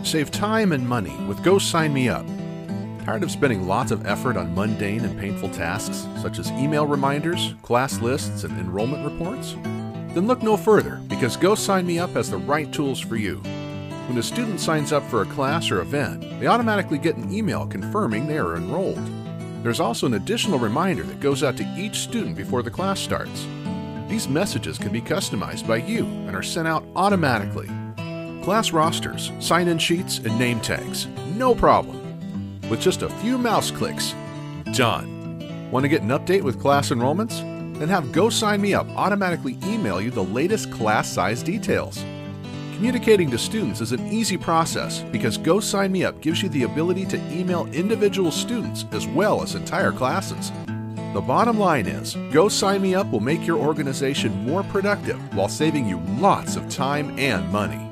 Save time and money with Go Sign Me Up. Tired of spending lots of effort on mundane and painful tasks, such as email reminders, class lists, and enrollment reports? Then look no further, because Go Sign Me Up has the right tools for you. When a student signs up for a class or event, they automatically get an email confirming they are enrolled. There's also an additional reminder that goes out to each student before the class starts. These messages can be customized by you and are sent out automatically. Class rosters, sign-in sheets, and name tags, no problem. With just a few mouse clicks, done. Want to get an update with class enrollments? Then have Go Sign Me Up automatically email you the latest class size details. Communicating to students is an easy process because Go Sign Me Up gives you the ability to email individual students as well as entire classes. The bottom line is, Go Sign Me Up will make your organization more productive while saving you lots of time and money.